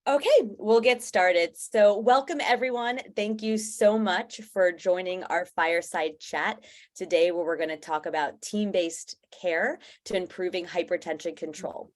Okay, we'll get started. So welcome everyone. Thank you so much for joining our fireside chat today, where we're going to talk about team-based care to improving hypertension control.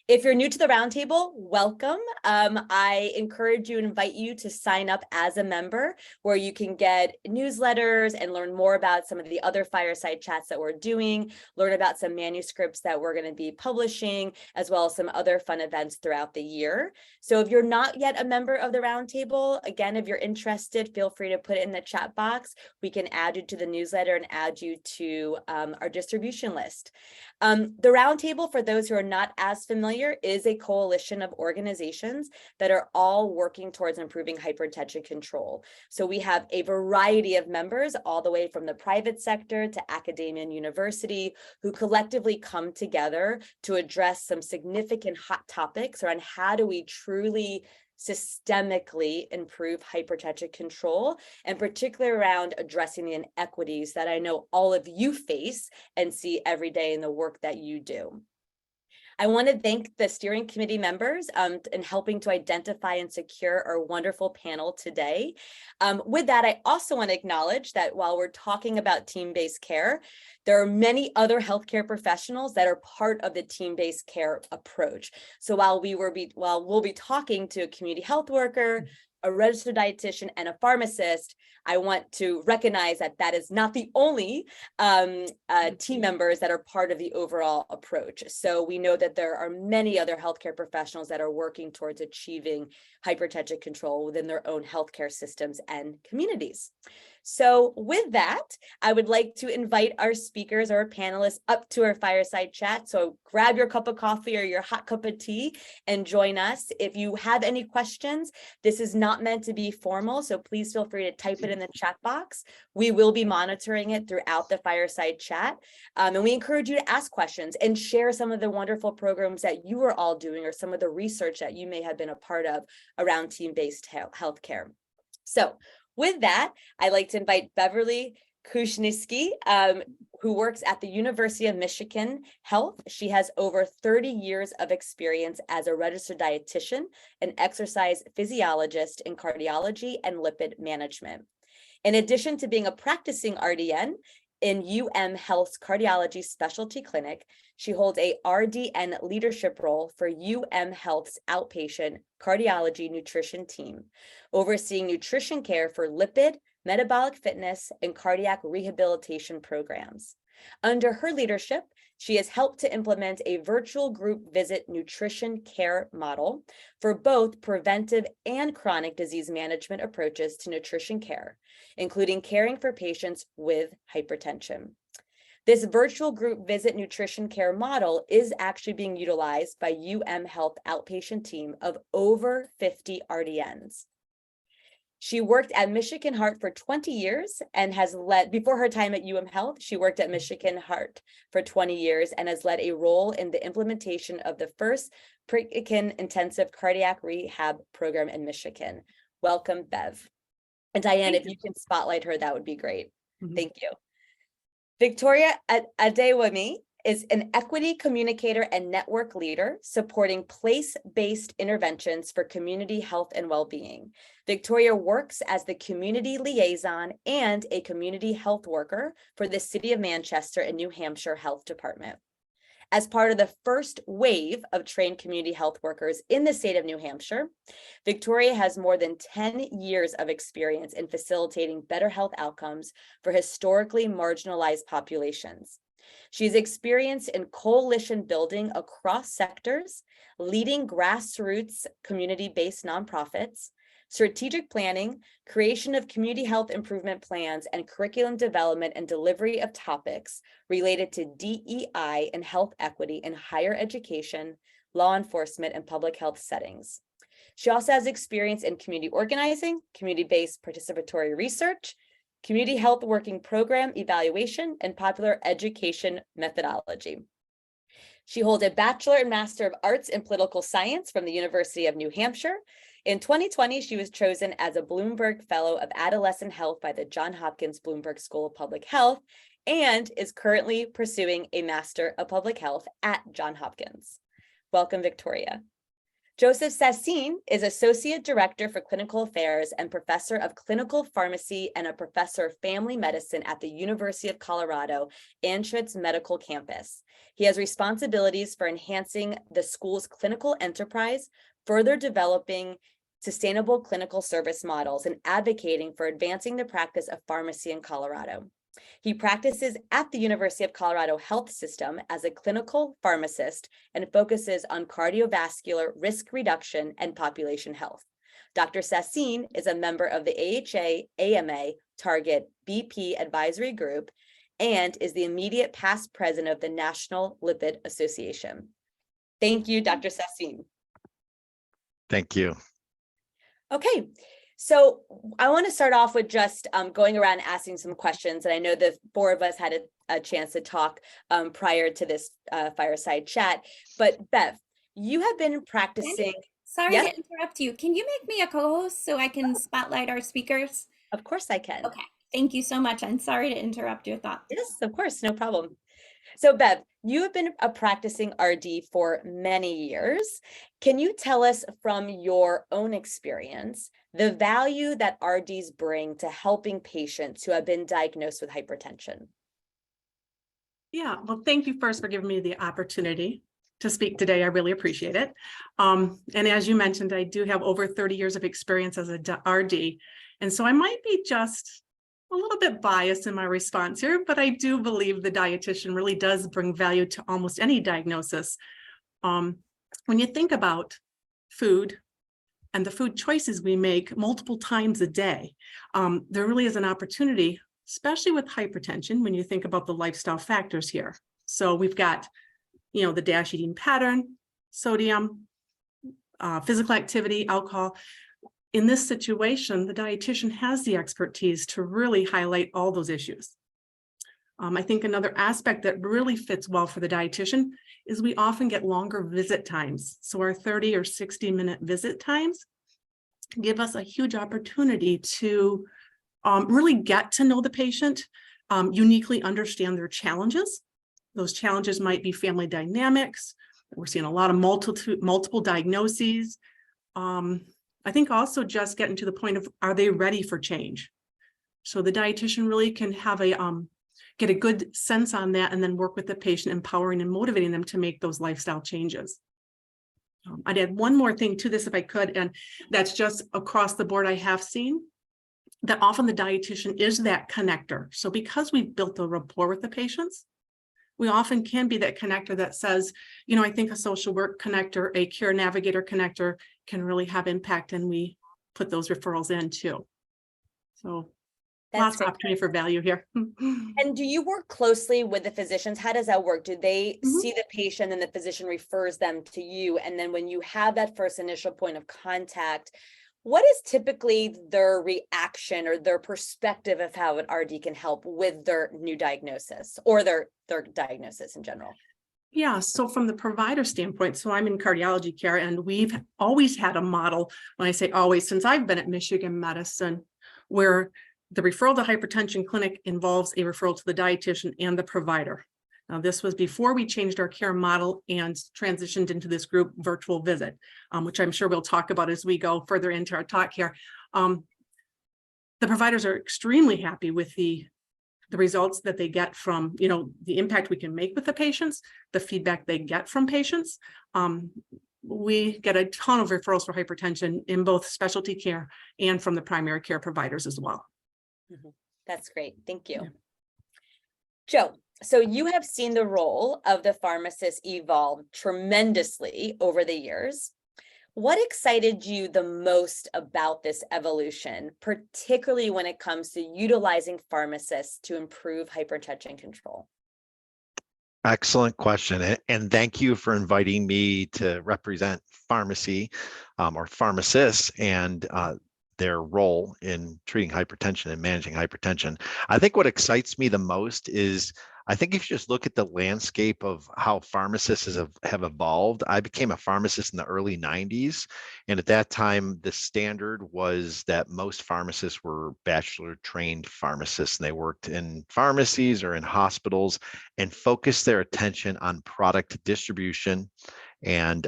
If you're new to the roundtable, welcome. I encourage you and invite you to sign up as a member, where you can get newsletters and learn more about some of the other fireside chats that we're doing, learn about some manuscripts that we're going to be publishing, as well as some other fun events throughout the year. So if you're not yet a member of the roundtable, again, if you're interested, feel free to put it in the chat box. We can add you to the newsletter and add you to our distribution list. The roundtable, for those who are not as familiar, is a coalition of organizations that are all working towards improving hypertension control. So we have a variety of members, all the way from the private sector to academia and university, who collectively come together to address some significant hot topics around how do we truly systemically improve hypertension control, and particularly around addressing the inequities that I know all of you face and see every day in the work that you do. I want to thank the steering committee members in helping to identify and secure our wonderful panel today. With that, I also want to acknowledge that while we're talking about team-based care, there are many other healthcare professionals that are part of the team-based care approach. So while we'll be talking to a community health worker, a registered dietitian, and a pharmacist, I want to recognize that that is not the only team members that are part of the overall approach. So we know that there are many other healthcare professionals that are working towards achieving hypertension control within their own healthcare systems and communities. So with that, I would like to invite our speakers or our panelists up to our fireside chat. So grab your cup of coffee or your hot cup of tea and join us. If you have any questions, this is not meant to be formal, so please feel free to type it in the chat box. We will be monitoring it throughout the fireside chat. And we encourage you to ask questions and share some of the wonderful programs that you are all doing, or some of the research that you may have been a part of around team-based healthcare. So with that, I'd like to invite Beverly Kuznicki, who works at the University of Michigan Health. She has over 30 years of experience as a registered dietitian, an exercise physiologist in cardiology and lipid management. In addition to being a practicing RDN in Health's cardiology specialty clinic, she holds a RDN leadership role for Health's outpatient cardiology nutrition team, overseeing nutrition care for lipid, metabolic fitness, and cardiac rehabilitation programs. Under her leadership, she has helped to implement a virtual group visit nutrition care model for both preventive and chronic disease management approaches to nutrition care, including caring for patients with hypertension. This virtual group visit nutrition care model is actually being utilized by Health outpatient team of over 50 RDNs. She worked at Michigan Heart for 20 years and has led, before her time at Health, she worked at Michigan Heart for 20 years and has led a role in the implementation of the first pre-American intensive cardiac rehab program in Michigan. Welcome, Bev. And Diane, if you can spotlight her, that would be great. Thank you. Victoria Adewumi is an equity communicator and network leader supporting place-based interventions for community health and well-being. Victoria works as the community liaison and a community health worker for the City of Manchester and New Hampshire Health Department. As part of the first wave of trained community health workers in the state of New Hampshire, Victoria has more than 10 years of experience in facilitating better health outcomes for historically marginalized populations. She's experienced in coalition building across sectors, leading grassroots community-based nonprofits, strategic planning, creation of community health improvement plans, and curriculum development and delivery of topics related to DEI and health equity in higher education, law enforcement, and public health settings. She also has experience in community organizing, community-based participatory research, community health working program evaluation, and popular education methodology. She holds a Bachelor and Master of Arts in Political Science from the University of New Hampshire. In 2020, she was chosen as a Bloomberg Fellow of Adolescent Health by the Johns Hopkins Bloomberg School of Public Health, and is currently pursuing a Master of Public Health at Johns Hopkins. Welcome, Victoria. Joseph Saseen is Associate Director for Clinical Affairs and Professor of Clinical Pharmacy and a Professor of Family Medicine at the University of Colorado Anschutz Medical Campus. He has responsibilities for enhancing the school's clinical enterprise, further developing sustainable clinical service models, and advocating for advancing the practice of pharmacy in Colorado. He practices at the University of Colorado Health System as a clinical pharmacist and focuses on cardiovascular risk reduction and population health. Dr. Saseen is a member of the AHA/AMA Target BP Advisory Group and is the immediate past president of the National Lipid Association. Thank you, Dr. Saseen. Thank you. Okay. So I want to start off with just going around asking some questions. And I know the four of us had a chance to talk prior to this fireside chat. But Bev, you have been practicing. Sorry to interrupt you. Can you make me a co-host so I can spotlight our speakers? Of course I can. Okay. Thank you so much. I'm sorry to interrupt your thought. Yes, of course. No problem. So Bev, you have been a practicing RD for many years. Can you tell us from your own experience the value that RDs bring to helping patients who have been diagnosed with hypertension? Yeah, well, thank you first for giving me the opportunity to speak today. I really appreciate it. And as you mentioned, I do have over 30 years of experience as a RD. And so I might be just a little bit biased in my response here, but I do believe the dietitian really does bring value to almost any diagnosis. When you think about food and the food choices we make multiple times a day, there really is an opportunity, especially with hypertension, when you think about the lifestyle factors here. So we've got, the DASH eating pattern, sodium, physical activity, alcohol. In this situation, the dietitian has the expertise to really highlight all those issues. I think another aspect that really fits well for the dietitian is we often get longer visit times. So our 30 or 60-minute visit times give us a huge opportunity to really get to know the patient, uniquely understand their challenges. Those challenges might be family dynamics. We're seeing a lot of multiple diagnoses. I think also just getting to the point of, are they ready for change? So the dietitian really can have get a good sense on that and then work with the patient, empowering and motivating them to make those lifestyle changes. I'd add one more thing to this if I could, and that's just across the board I have seen that often the dietitian is that connector. So because we've built a rapport with the patients, we often can be that connector that says, I think a social work connector, a care navigator connector can really have impact, and we put those referrals in too. So lots of opportunity for value here. And do you work closely with the physicians? How does that work? Do they see the patient and the physician refers them to you? And then when you have that first initial point of contact, what is typically their reaction or their perspective of how an RD can help with their new diagnosis or their diagnosis in general? Yeah, so from the provider standpoint, so I'm in cardiology care, and we've always had a model, when I say always, since I've been at Michigan Medicine, where the referral to hypertension clinic involves a referral to the dietitian and the provider. Now, this was before we changed our care model and transitioned into this group virtual visit, which I'm sure we'll talk about as we go further into our talk here. The providers are extremely happy with the results that they get from, the impact we can make with the patients, the feedback they get from patients. We get a ton of referrals for hypertension in both specialty care and from the primary care providers as well. That's great. Thank you. Yeah. Joe, so you have seen the role of the pharmacist evolve tremendously over the years. What excited you the most about this evolution, particularly when it comes to utilizing pharmacists to improve hypertension control? Excellent question. And thank you for inviting me to represent pharmacy or pharmacists and their role in treating hypertension and managing hypertension. I think what excites me the most is, I think if you just look at the landscape of how pharmacists have evolved. I became a pharmacist in the early 90s. And at that time, the standard was that most pharmacists were bachelor trained pharmacists, and they worked in pharmacies or in hospitals and focused their attention on product distribution and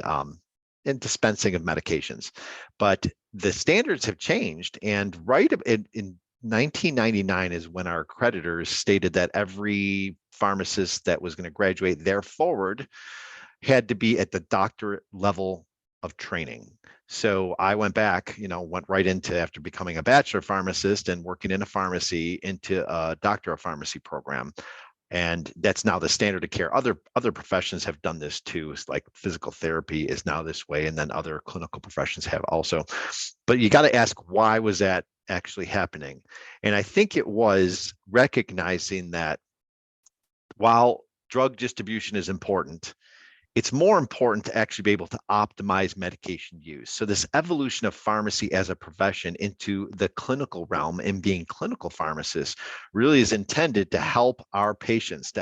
and dispensing of medications. But the standards have changed, and right in 1999 is when our accreditors stated that every pharmacist that was going to graduate there forward had to be at the doctorate level of training. So I went back, went right into, after becoming a bachelor pharmacist and working in a pharmacy, into a doctor of pharmacy program. And that's now the standard of care. Other professions have done this too. It's like physical therapy is now this way, and then other clinical professions have also. But you got to ask, why was that actually happening? And I think it was recognizing that while drug distribution is important, it's more important to actually be able to optimize medication use. So this evolution of pharmacy as a profession into the clinical realm and being clinical pharmacists really is intended to help our patients,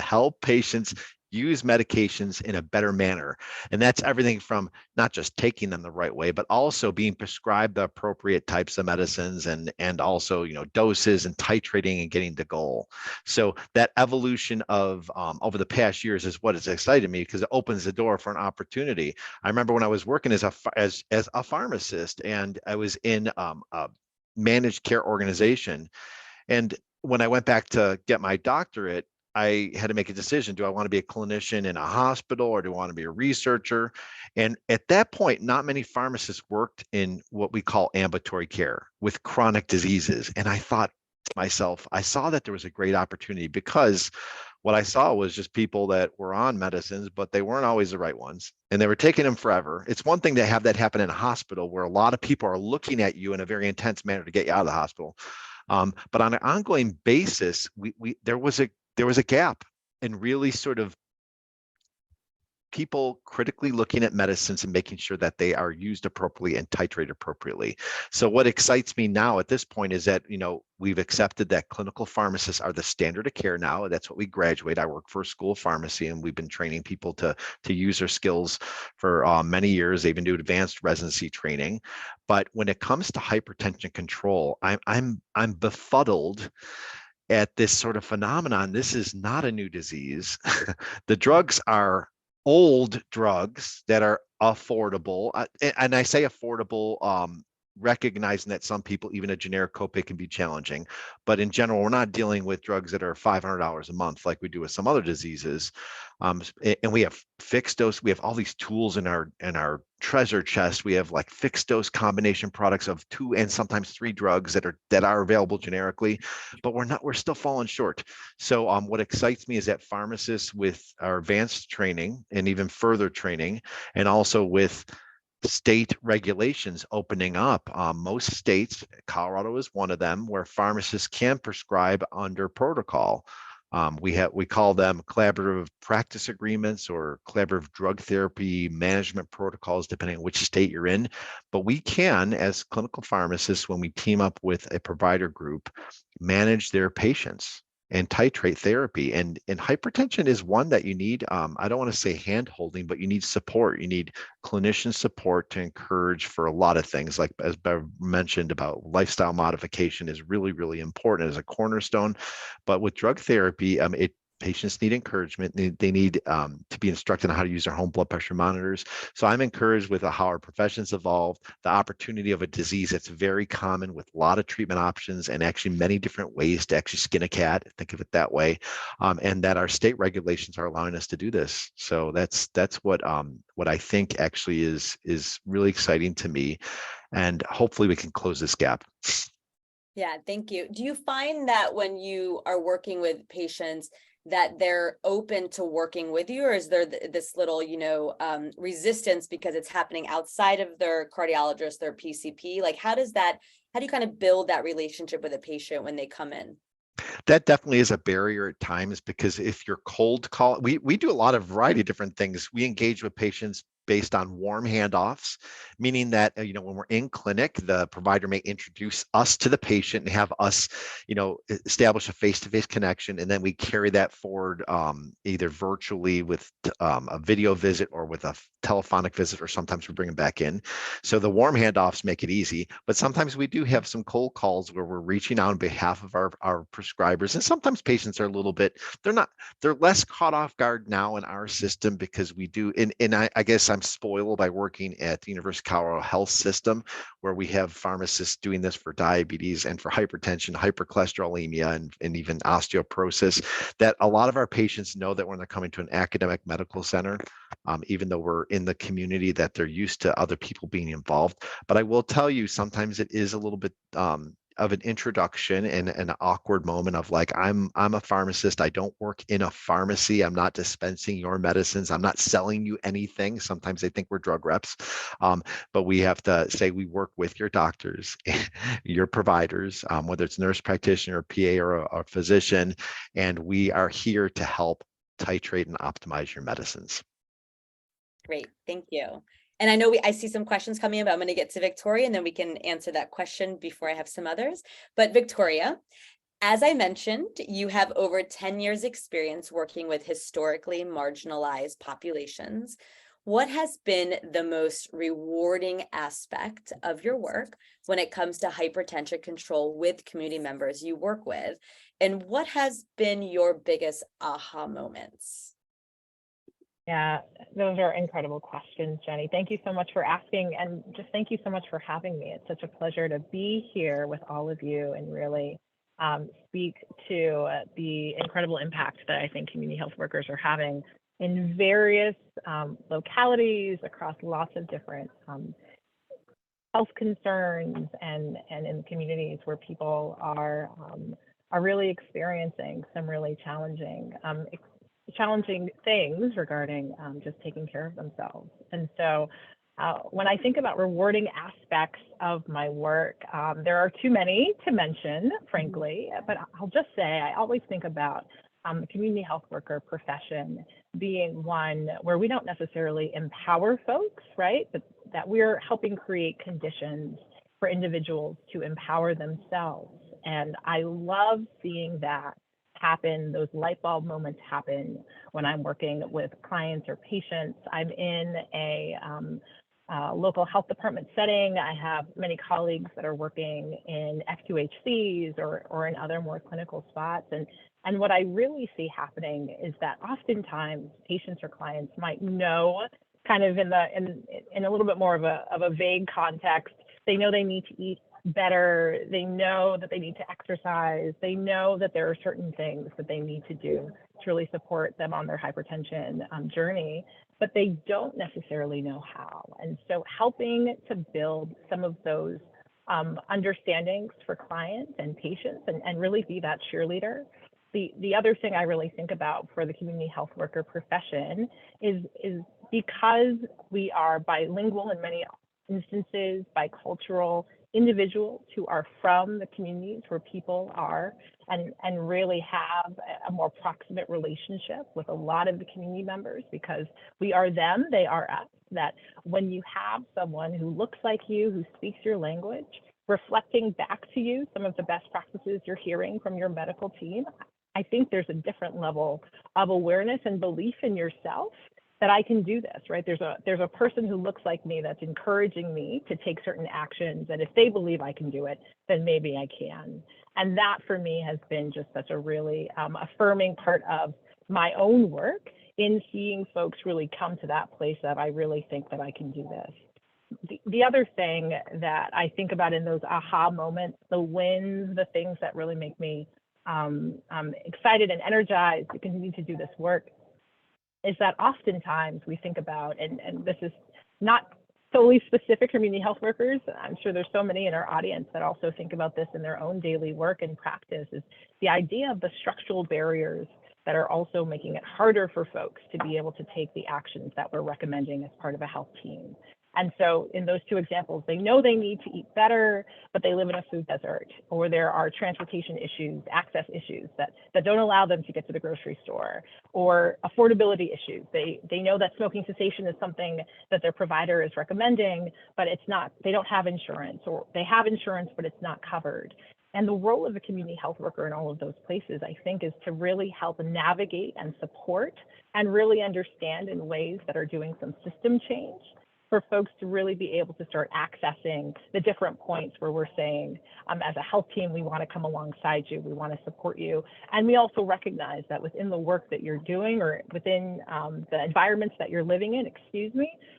use medications in a better manner. And that's everything from not just taking them the right way, but also being prescribed the appropriate types of medicines, and also, doses and titrating and getting the goal. So that evolution of over the past years is what has excited me, because it opens the door for an opportunity. I remember when I was working as a pharmacist, and I was in a managed care organization. And when I went back to get my doctorate, I had to make a decision. Do I want to be a clinician in a hospital, or do I want to be a researcher? And at that point, not many pharmacists worked in what we call ambulatory care with chronic diseases. And I thought to myself, I saw that there was a great opportunity, because what I saw was just people that were on medicines, but they weren't always the right ones, and they were taking them forever. It's one thing to have that happen in a hospital where a lot of people are looking at you in a very intense manner to get you out of the hospital. But on an ongoing basis, there was a gap in really sort of people critically looking at medicines and making sure that they are used appropriately and titrated appropriately. So what excites me now at this point is that, we've accepted that clinical pharmacists are the standard of care now. That's what we graduate. I work for a school of pharmacy, and we've been training people to use their skills for many years. They even do advanced residency training. But when it comes to hypertension control, I'm befuddled at this sort of phenomenon. This is not a new disease. The drugs are old drugs that are affordable. And I say affordable, recognizing that some people, even a generic copay can be challenging. But in general, we're not dealing with drugs that are $500 a month like we do with some other diseases. And we have fixed dose. We have all these tools in our treasure chest. We have like fixed dose combination products of 2 and sometimes 3 drugs that are available generically, but we're still falling short. So what excites me is that pharmacists with our advanced training and even further training, and also with state regulations opening up, most states, Colorado is one of them, where pharmacists can prescribe under protocol. We call them collaborative practice agreements or collaborative drug therapy management protocols, depending on which state you're in. But we can, as clinical pharmacists, when we team up with a provider group, manage their patients and titrate therapy. And hypertension is one that you need, I don't want to say hand holding, but you need support. You need clinician support to encourage for a lot of things, like as Bev mentioned about lifestyle modification is really, really important as a cornerstone. But with drug therapy, patients need encouragement. They need to be instructed on how to use their home blood pressure monitors. So I'm encouraged with how our professions evolved, the opportunity of a disease that's very common with a lot of treatment options and actually many different ways to actually skin a cat, think of it that way, and that our state regulations are allowing us to do this. So that's what I think actually is really exciting to me, and hopefully we can close this gap. Yeah, thank you. Do you find that when you are working with patients that they're open to working with you, or is there this little, resistance because it's happening outside of their cardiologist, their PCP? Like, how do you kind of build that relationship with a patient when they come in? That definitely is a barrier at times, because if you're cold call, we do a lot of variety of different things. We engage with patients based on warm handoffs, meaning that, when we're in clinic, the provider may introduce us to the patient and have us, establish a face-to-face connection. And then we carry that forward either virtually with a video visit or with a telephonic visit, or sometimes we bring them back in. So the warm handoffs make it easy, but sometimes we do have some cold calls where we're reaching out on behalf of our prescribers. And sometimes patients are a little bit, they're less caught off guard now in our system, because we do, and I guess I'm spoiled by working at the University of Colorado Health System, where we have pharmacists doing this for diabetes and for hypertension, hypercholesterolemia, and even osteoporosis, that a lot of our patients know that when they're coming to an academic medical center, even though we're in the community, that they're used to other people being involved. But I will tell you, sometimes it is a little bit of an introduction and an awkward moment of like, I'm a pharmacist. I don't work in a pharmacy. I'm not dispensing your medicines. I'm not selling you anything. Sometimes they think we're drug reps, but we have to say we work with your doctors, your providers, whether it's nurse practitioner, PA, or a physician, and we are here to help titrate and optimize your medicines. Great, thank you. And I know I see some questions coming in, but I'm going to get to Victoria and then we can answer that question before I have some others. But Victoria, as I mentioned, you have over 10 years experience working with historically marginalized populations. What has been the most rewarding aspect of your work when it comes to hypertension control with community members you work with? And what has been your biggest aha moments? Yeah, those are incredible questions, Jenny. Thank you so much for asking, and just thank you so much for having me. It's such a pleasure to be here with all of you and really speak to the incredible impact that I think community health workers are having in various localities across lots of different health concerns and in communities where people are really experiencing some really challenging things regarding just taking care of themselves. And so when I think about rewarding aspects of my work, there are too many to mention, frankly, but I'll just say I always think about the community health worker profession being one where we don't necessarily empower folks, right? But that we're helping create conditions for individuals to empower themselves. And I love seeing that happen, those light bulb moments happen when I'm working with clients or patients. I'm in a local health department setting. I have many colleagues that are working in FQHCs or in other more clinical spots. And what I really see happening is that oftentimes patients or clients might know kind of in a little bit more of a vague context. They know they need to eat better. They know that they need to exercise. They know that there are certain things that they need to do to really support them on their hypertension journey, but they don't necessarily know how. And so helping to build some of those understandings for clients and patients and really be that cheerleader. The other thing I really think about for the community health worker profession is because we are bilingual in many instances, bicultural individuals who are from the communities where people are and really have a more proximate relationship with a lot of the community members because we are them, they are us, that when you have someone who looks like you, who speaks your language, reflecting back to you some of the best practices you're hearing from your medical team, I think there's a different level of awareness and belief in yourself that I can do this, right? There's a person who looks like me that's encouraging me to take certain actions, and if they believe I can do it, then maybe I can. And that for me has been just such a really affirming part of my own work in seeing folks really come to that place of I really think that I can do this. The other thing that I think about in those aha moments, the wins, the things that really make me excited and energized to continue to do this work, is that oftentimes we think about, and this is not solely specific to community health workers, I'm sure there's so many in our audience that also think about this in their own daily work and practice, is the idea of the structural barriers that are also making it harder for folks to be able to take the actions that we're recommending as part of a health team. And so in those two examples, they know they need to eat better, but they live in a food desert, or there are transportation issues, access issues that don't allow them to get to the grocery store, or affordability issues. They know that smoking cessation is something that their provider is recommending, but it's not, they don't have insurance, or they have insurance, but it's not covered. And the role of a community health worker in all of those places, I think, is to really help navigate and support and really understand in ways that are doing some system change for folks to really be able to start accessing the different points where we're saying, as a health team, we want to come alongside you, we want to support you. And we also recognize that within the work that you're doing, or within the environments that you're living in,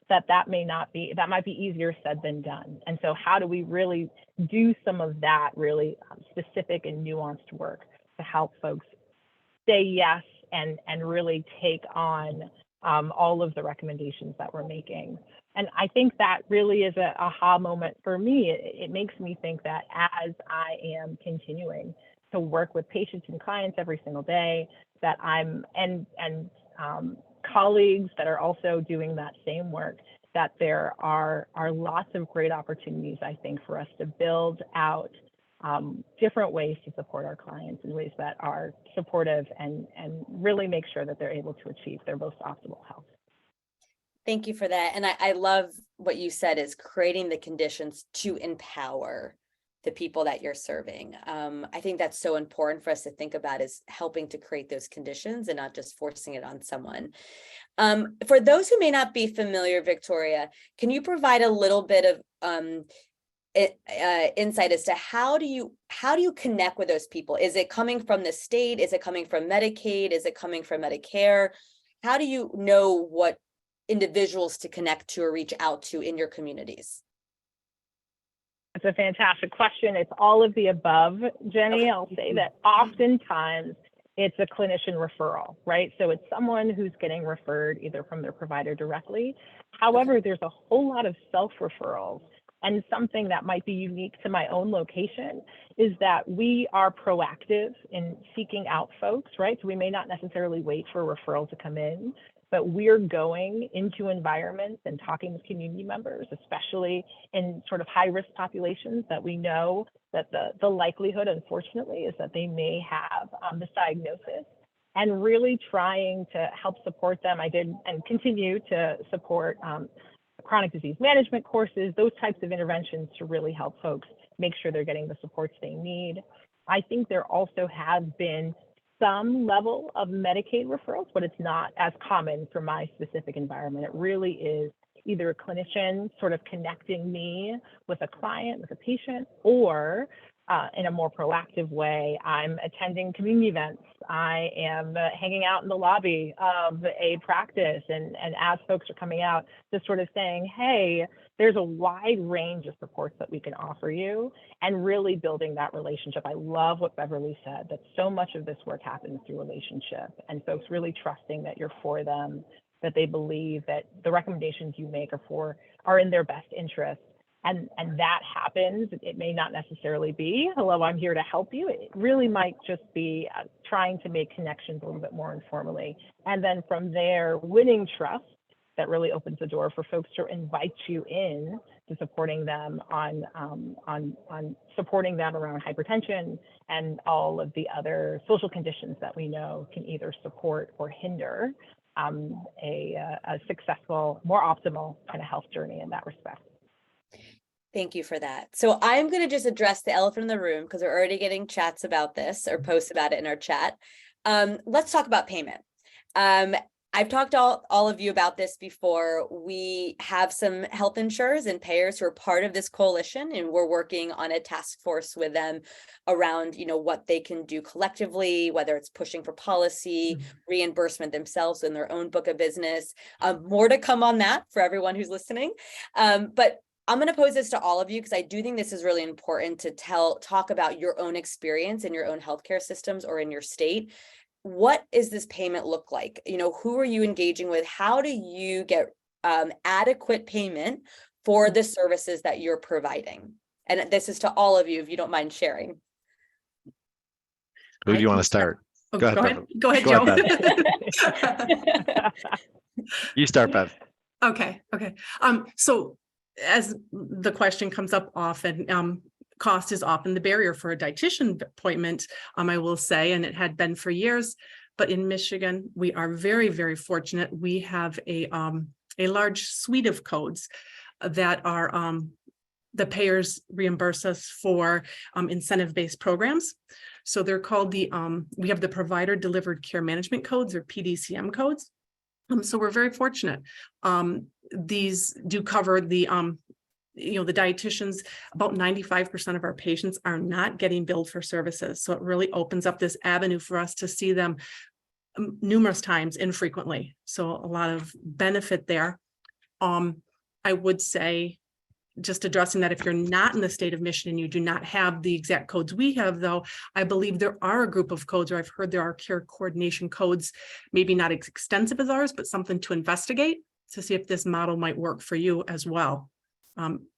that might be easier said than done. And so how do we really do some of that really specific and nuanced work to help folks say yes and really take on all of the recommendations that we're making. And I think that really is a aha moment for me. It makes me think that as I am continuing to work with patients and clients every single day, that and colleagues that are also doing that same work, that there are lots of great opportunities, I think, for us to build out different ways to support our clients in ways that are supportive and really make sure that they're able to achieve their most optimal health. Thank you for that. And I love what you said is creating the conditions to empower the people that you're serving. I think that's so important for us to think about, is helping to create those conditions and not just forcing it on someone. For those who may not be familiar, Victoria, can you provide a little bit of insight as to how do you connect with those people? Is it coming from the state? Is it coming from Medicaid? Is it coming from Medicare? How do you know what individuals to connect to or reach out to in your communities? It's a fantastic question. It's all of the above, Jenny. I'll say that oftentimes it's a clinician referral, right? So it's someone who's getting referred either from their provider directly. However, there's a whole lot of self-referrals. And something that might be unique to my own location is that we are proactive in seeking out folks, right? So we may not necessarily wait for a referral to come in, but we're going into environments and talking with community members, especially in sort of high-risk populations that we know that the likelihood, unfortunately, is that they may have this diagnosis, and really trying to help support them. I did and continue to support chronic disease management courses, those types of interventions to really help folks make sure they're getting the supports they need. I think there also have been some level of Medicaid referrals, but it's not as common for my specific environment. It really is either a clinician sort of connecting me with a client, with a patient, or in a more proactive way, I'm attending community events. I am hanging out in the lobby of a practice, and as folks are coming out, just sort of saying, hey, there's a wide range of supports that we can offer you, and really building that relationship. I love what Beverly said, that so much of this work happens through relationship, and folks really trusting that you're for them, that they believe that the recommendations you make are in their best interest. And that happens. It may not necessarily be, hello, I'm here to help you. It really might just be trying to make connections a little bit more informally. And then from there, winning trust that really opens the door for folks to invite you in to supporting them on supporting them around hypertension and all of the other social conditions that we know can either support or hinder a successful, more optimal kind of health journey in that respect. Thank you for that. So I'm going to just address the elephant in the room, because we're already getting chats about this or posts about it in our chat. Let's talk about payment. I've talked to all of you about this before. We have some health insurers and payers who are part of this coalition, and we're working on a task force with them around, what they can do collectively, whether it's pushing for policy, reimbursement themselves in their own book of business. More to come on that for everyone who's listening. But I'm going to pose this to all of you, because I do think this is really important to talk about your own experience in your own healthcare systems or in your state. What is this payment look like? Who are you engaging with? How do you get adequate payment for the services that you're providing? And this is to all of you, if you don't mind sharing. Who do you want to start? Go ahead, Joe. You start, Bev. Okay. So as the question comes up often, cost is often the barrier for a dietitian appointment, I will say, and it had been for years. But in Michigan, we are very, very fortunate. We have a large suite of codes that are the payers reimburse us for incentive-based programs. So they're called we have the Provider Delivered Care Management Codes, or PDCM codes. So we're very fortunate. These do cover the the dietitians. About 95% of our patients are not getting billed for services. So it really opens up this avenue for us to see them numerous times infrequently. So a lot of benefit there. I would say, just addressing that, if you're not in the state of Michigan and you do not have the exact codes we have, though, I believe there are a group of codes, or I've heard there are care coordination codes, maybe not as extensive as ours, but something to investigate to see if this model might work for you as well.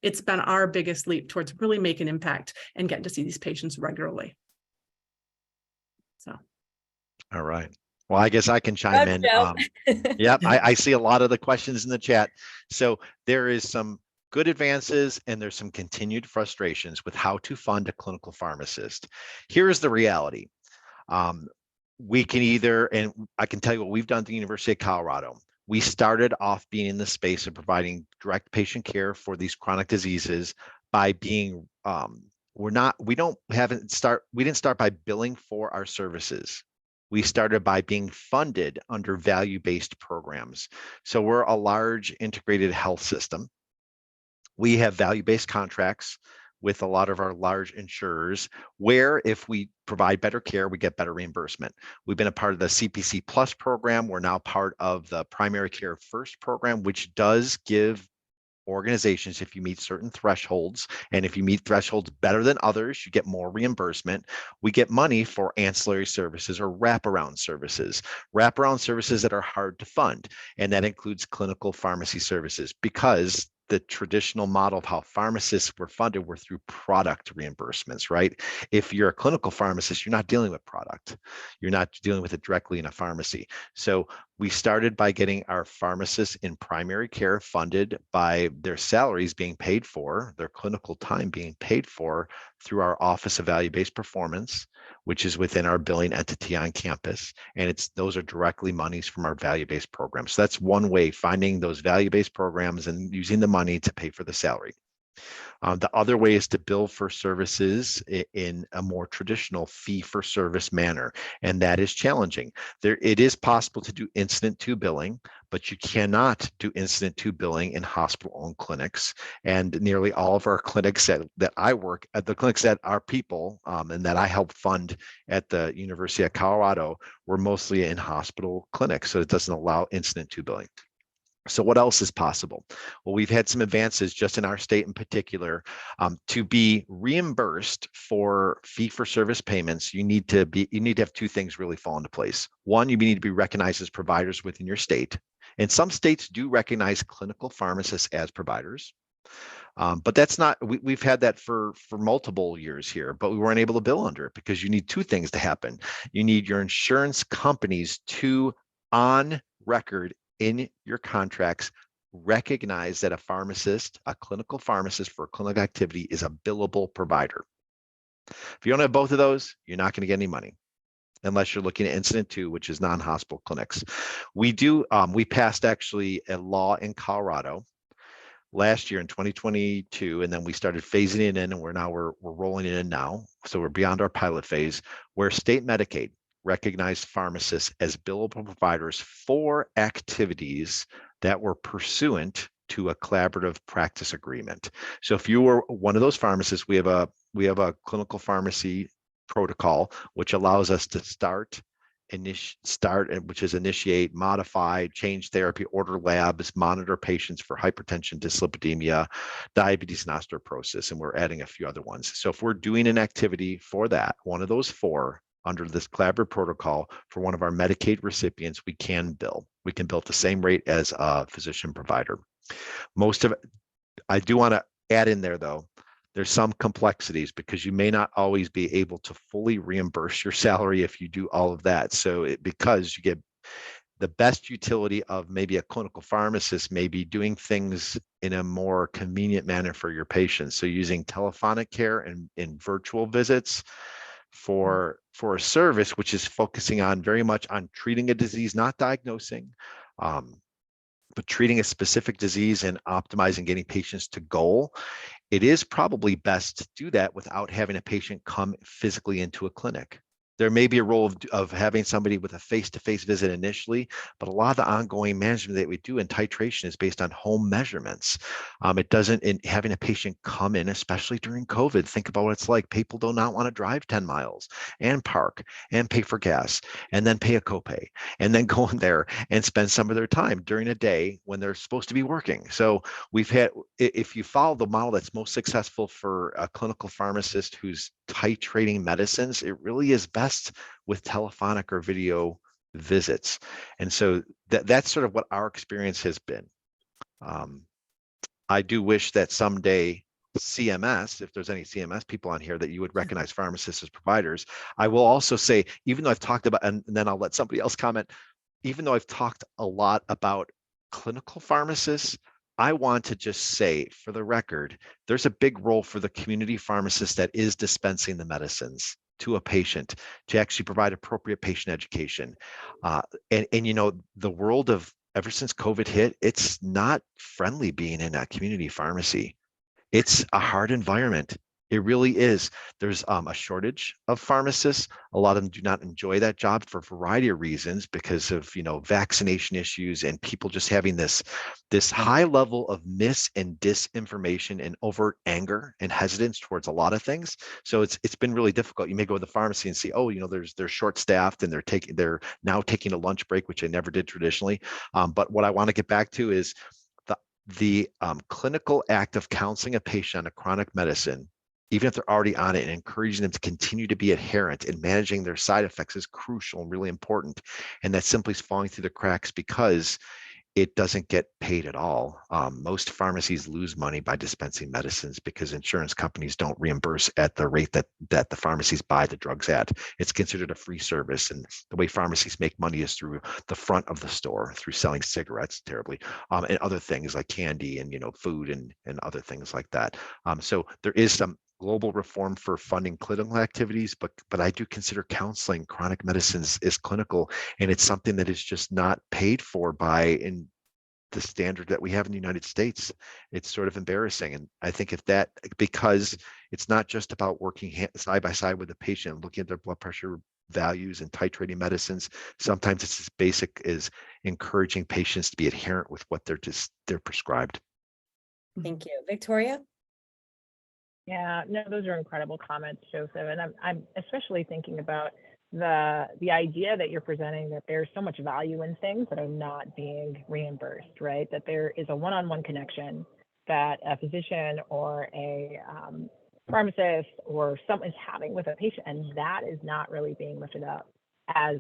It's been our biggest leap towards really making impact and getting to see these patients regularly. So. All right. Well, I guess I can chime in. Yep, I see a lot of the questions in the chat. So there is some good advances and there's some continued frustrations with how to fund a clinical pharmacist. Here's the reality. We can either, and I can tell you what we've done at the University of Colorado. We started off being in the space of providing direct patient care for these chronic diseases by being, we didn't start by billing for our services. We started by being funded under value-based programs. So we're a large integrated health system. We have value-based contracts with a lot of our large insurers, where if we provide better care, we get better reimbursement. We've been a part of the CPC Plus program. We're now part of the Primary Care First program, which does give organizations, if you meet certain thresholds, and if you meet thresholds better than others, you get more reimbursement. We get money for ancillary services or wraparound services that are hard to fund. And that includes clinical pharmacy services, because the traditional model of how pharmacists were funded were through product reimbursements, right? If you're a clinical pharmacist, you're not dealing with product. You're not dealing with it directly in a pharmacy. So we started by getting our pharmacists in primary care funded by their salaries being paid for, their clinical time being paid for through our Office of Value-Based Performance, which is within our billing entity on campus. And those are directly monies from our value-based programs. So that's one way, finding those value-based programs and using the money to pay for the salary. The other way is to bill for services in a more traditional fee-for-service manner, and that is challenging. It is possible to do incident to billing, but you cannot do incident to billing in hospital-owned clinics. And nearly all of our clinics that I work at, the clinics that are people and that I help fund at the University of Colorado, were mostly in hospital clinics, so it doesn't allow incident to billing. So what else is possible? Well, we've had some advances just in our state in particular. To be reimbursed for fee-for-service payments, you need to have two things really fall into place. One, you need to be recognized as providers within your state. And some states do recognize clinical pharmacists as providers. But that's not, we've had that for multiple years here, but we weren't able to bill under it because you need two things to happen. You need your insurance companies to, on record, in your contracts, recognize that a pharmacist, a clinical pharmacist for clinical activity, is a billable provider. If you don't have both of those, you're not going to get any money unless you're looking at incident to, which is non-hospital clinics. We passed actually a law in Colorado last year in 2022, and then we started phasing it in, and we're rolling it in now. So we're beyond our pilot phase, where state Medicaid recognized pharmacists as billable providers for activities that were pursuant to a collaborative practice agreement. So if you were one of those pharmacists, we have a clinical pharmacy protocol which allows us to which is initiate, modify, change therapy, order labs, monitor patients for hypertension, dyslipidemia, diabetes, and osteoporosis, and we're adding a few other ones. So if we're doing an activity for that, one of those four, under this collaborative protocol for one of our Medicaid recipients, we can bill. We can bill at the same rate as a physician provider. Most of it, I do want to add in there though, there's some complexities because you may not always be able to fully reimburse your salary if you do all of that. So because you get the best utility of maybe a clinical pharmacist, may be doing things in a more convenient manner for your patients. So using telephonic care and in virtual visits for a service which is focusing on very much on treating a disease, not diagnosing, but treating a specific disease and optimizing getting patients to goal. It is probably best to do that without having a patient come physically into a clinic. There may be a role of having somebody with a face-to-face visit initially, but a lot of the ongoing management that we do in titration is based on home measurements. It doesn't, in having a patient come in, especially during COVID, think about what it's like. People do not want to drive 10 miles and park and pay for gas and then pay a copay and then go in there and spend some of their time during a day when they're supposed to be working. So we've had, if you follow the model that's most successful for a clinical pharmacist who's titrating medicines, it really is best with telephonic or video visits. And so that's sort of what our experience has been. I do wish that someday CMS, if there's any CMS people on here, that you would recognize pharmacists as providers. I will also say, even though I've talked about, and then I'll let somebody else comment, even though I've talked a lot about clinical pharmacists, I want to just say, for the record, there's a big role for the community pharmacist that is dispensing the medicines to a patient to actually provide appropriate patient education. And you know, the world of, ever since COVID hit, it's not friendly being in a community pharmacy. It's a hard environment. It really is. There's a shortage of pharmacists. A lot of them do not enjoy that job for a variety of reasons, because of, you know, vaccination issues and people just having this high level of mis and disinformation and overt anger and hesitance towards a lot of things. So it's been really difficult. You may go to the pharmacy and see, oh, you know, they're short staffed and they're now taking a lunch break, which they never did traditionally. But what I want to get back to is the clinical act of counseling a patient on a chronic medicine, even if they're already on it, and encouraging them to continue to be adherent and managing their side effects is crucial and really important. And that simply is falling through the cracks because it doesn't get paid at all. Most pharmacies lose money by dispensing medicines because insurance companies don't reimburse at the rate that the pharmacies buy the drugs at. It's considered a free service, and the way pharmacies make money is through the front of the store, through selling cigarettes, terribly, and other things like candy and, you know, food and other things like that. So there is some global reform for funding clinical activities, but I do consider counseling chronic medicines is clinical, and it's something that is just not paid for by in the standard that we have in the United States. It's sort of embarrassing. And I think if that, because it's not just about working side by side with the patient, looking at their blood pressure values and titrating medicines, sometimes it's as basic as encouraging patients to be adherent with what they're prescribed. Thank you. Victoria? Yeah, no, those are incredible comments, Joseph. And I'm especially thinking about the idea that you're presenting, that there's so much value in things that are not being reimbursed, right? That there is a one-on-one connection that a physician or a pharmacist or someone is having with a patient, and that is not really being lifted up as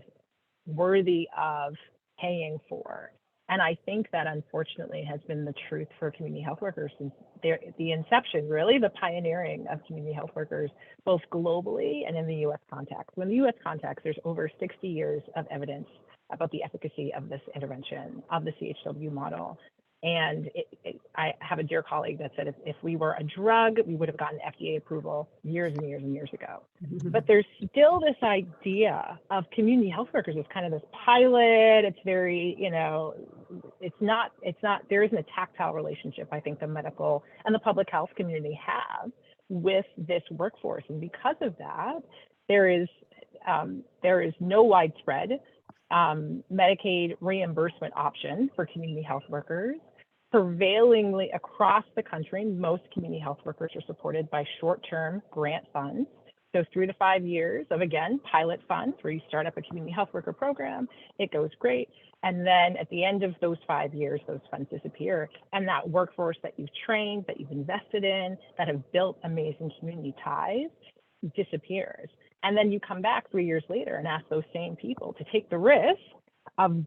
worthy of paying for. And I think that unfortunately has been the truth for community health workers since the inception, really the pioneering of community health workers, both globally and in the US context. In the US context, there's over 60 years of evidence about the efficacy of this intervention, of the CHW model. And I have a dear colleague that said if we were a drug, we would have gotten FDA approval years and years and years ago. But there's still this idea of community health workers as kind of this pilot. It's very, you know, it's not, there isn't a tactile relationship I think the medical and the public health community have with this workforce. And because of that, there is no widespread Medicaid reimbursement option for community health workers. Prevailingly across the country, most community health workers are supported by short-term grant funds. So 3 to 5 years of, again, pilot funds where you start up a community health worker program, it goes great. And then at the end of those 5 years, those funds disappear. And that workforce that you've trained, that you've invested in, that have built amazing community ties disappears. And then you come back 3 years later and ask those same people to take the risk of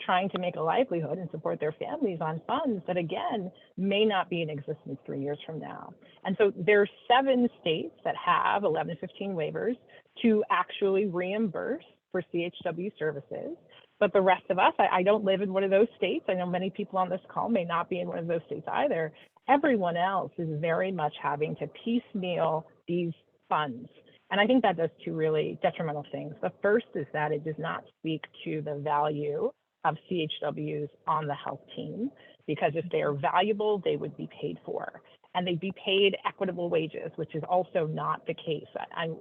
trying to make a livelihood and support their families on funds that, again, may not be in existence 3 years from now. And so there's 7 states that have 11 to 15 waivers to actually reimburse for CHW services. But the rest of us, I don't live in one of those states. I know many people on this call may not be in one of those states either. Everyone else is very much having to piecemeal these funds. And I think that does 2 really detrimental things. The first is that it does not speak to the value of CHWs on the health team. because if they are valuable, they would be paid for. And they'd be paid equitable wages, which is also not the case. I'm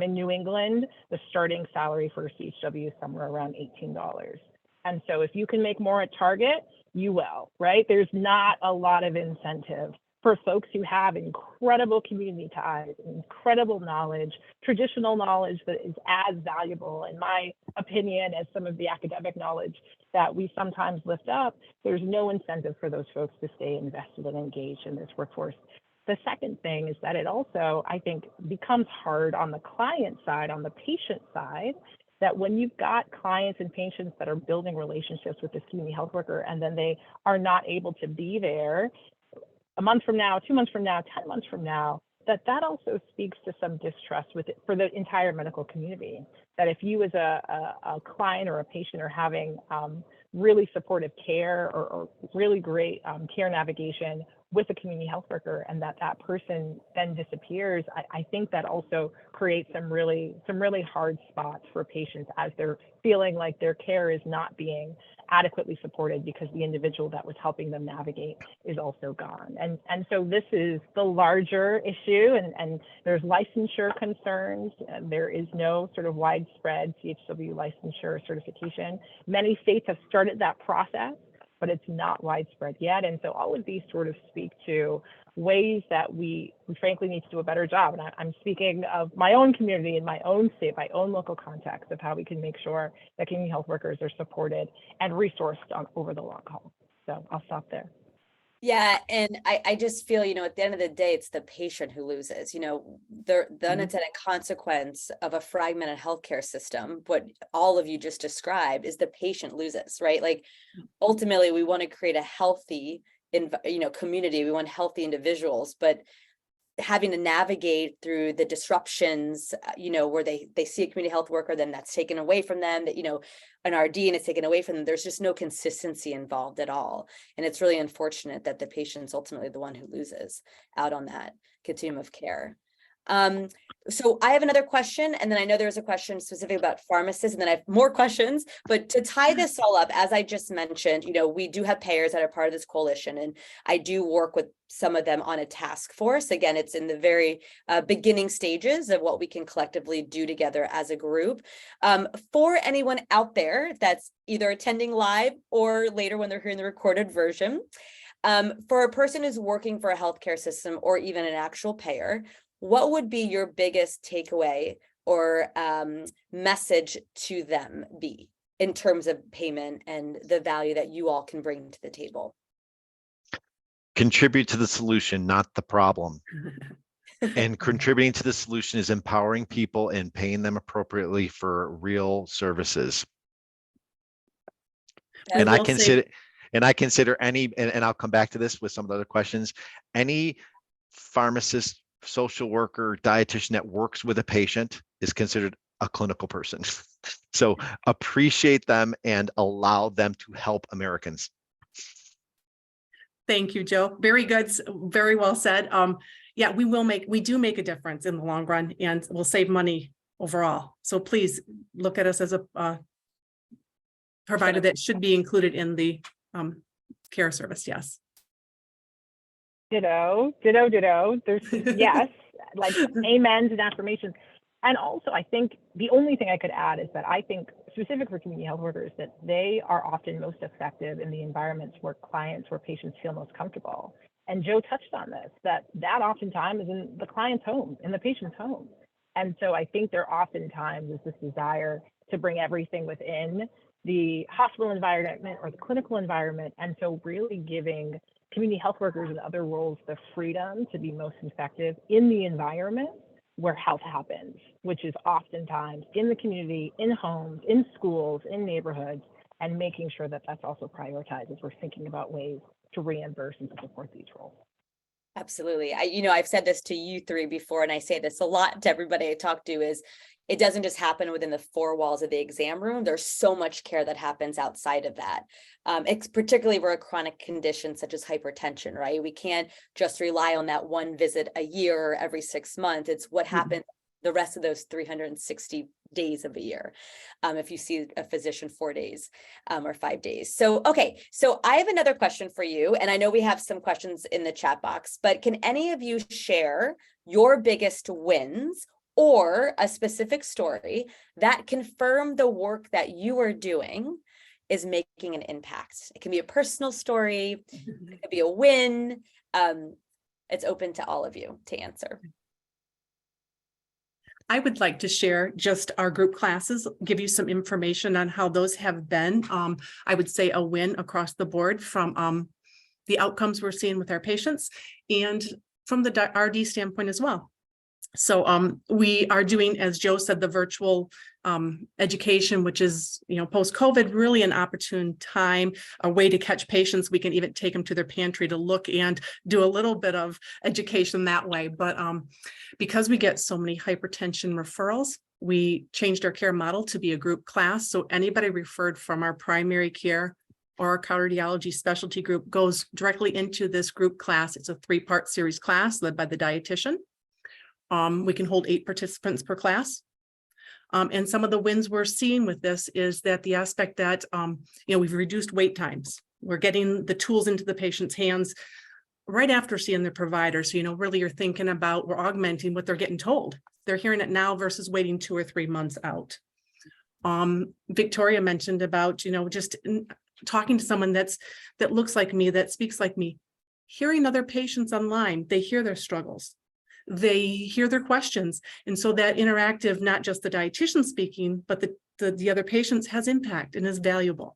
in New England. The starting salary for a CHW is somewhere around $18. And so if you can make more at Target, you will, right? There's not a lot of incentive for folks who have incredible community ties, incredible knowledge, traditional knowledge that is as valuable, in my opinion, as some of the academic knowledge that we sometimes lift up. There's no incentive for those folks to stay invested and engaged in this workforce. The second thing is that it also, I think, becomes hard on the client side, on the patient side, that when you've got clients and patients that are building relationships with this community health worker and then they are not able to be there a month from now, 2 months from now, 10 months from now, that also speaks to some distrust with it for the entire medical community. That if you as a client or a patient are having really supportive care or really great care navigation with a community health worker, and that person then disappears, I think that also creates some really hard spots for patients as they're feeling like their care is not being adequately supported because the individual that was helping them navigate is also gone. And so this is the larger issue, and there's licensure concerns. There is no sort of widespread CHW licensure certification. Many states have started that process, but it's not widespread yet. And so all of these sort of speak to ways that we frankly need to do a better job. And I'm speaking of my own community in my own state, my own local context, of how we can make sure that community health workers are supported and resourced over the long haul. So I'll stop there. Yeah, and I just feel, at the end of the day, it's the patient who loses. The unintended consequence of a fragmented healthcare system, what all of you just described, is the patient loses, right? Like, ultimately, we want to create a healthy, community. We want healthy individuals, but having to navigate through the disruptions, where they see a community health worker, then that's taken away from them, that, an RD and it's taken away from them. There's just no consistency involved at all. And it's really unfortunate that the patient's ultimately the one who loses out on that continuum of care. So I have another question, and then I know there was a question specific about pharmacists, and then I have more questions, but to tie this all up, as I just mentioned, we do have payers that are part of this coalition, and I do work with some of them on a task force. Again, it's in the very beginning stages of what we can collectively do together as a group. For anyone out there that's either attending live or later when they're hearing the recorded version, for a person who's working for a healthcare system or even an actual payer, what would be your biggest takeaway or message to them be in terms of payment and the value that you all can bring to the table? Contribute to the solution, not the problem. And contributing to the solution is empowering people and paying them appropriately for real services. And I consider any, and I'll come back to this with some of the other questions, any pharmacist, social worker, dietitian that works with a patient is considered a clinical person. So appreciate them and allow them to help Americans. Thank you, Joe. Very good. Very well said. Yeah, we do make a difference in the long run, and we'll save money overall. So please look at us as a provider that should be included in the care service. Yes. Ditto. There's yes, like amens and affirmations. And also, I think the only thing I could add is that I think specific for community health workers, that they are often most effective in the environments where patients feel most comfortable. And Joe touched on this, that oftentimes is in the client's home, in the patient's home. And so I think there oftentimes is this desire to bring everything within the hospital environment or the clinical environment. And so really giving community health workers and other roles the freedom to be most effective in the environment where health happens, which is oftentimes in the community, in homes, in schools, in neighborhoods, and making sure that that's also prioritized as we're thinking about ways to reimburse and to support these roles. Absolutely. I've said this to you three before, and I say this a lot to everybody I talk to, is it doesn't just happen within the four walls of the exam room. There's so much care that happens outside of that. It's particularly for a chronic condition such as hypertension, right? We can't just rely on that one visit a year or every 6 months. It's what happens the rest of those 360 days of a year. If you see a physician 4 days or 5 days. So, okay. So I have another question for you. And I know we have some questions in the chat box, but can any of you share your biggest wins or a specific story that confirm the work that you are doing is making an impact? It can be a personal story, it could be a win. It's open to all of you to answer. I would like to share just our group classes, give you some information on how those have been. I would say a win across the board from the outcomes we're seeing with our patients and from the RD standpoint as well. So we are doing, as Joe said, the virtual education, which is, post-COVID, really an opportune time, a way to catch patients. We can even take them to their pantry to look and do a little bit of education that way. But because we get so many hypertension referrals, we changed our care model to be a group class. So anybody referred from our primary care or our cardiology specialty group goes directly into this group class. It's a 3-part series class led by the dietitian. We can hold 8 participants per class. And some of the wins we're seeing with this is that the aspect that, we've reduced wait times. We're getting the tools into the patient's hands right after seeing their provider. So, really you're thinking about, we're augmenting what they're getting told. They're hearing it now versus waiting 2 or 3 months out. Victoria mentioned about, just talking to someone that looks like me, that speaks like me, hearing other patients online, they hear their struggles. They hear their questions. And so that interactive, not just the dietitian speaking, but the other patients has impact and is valuable.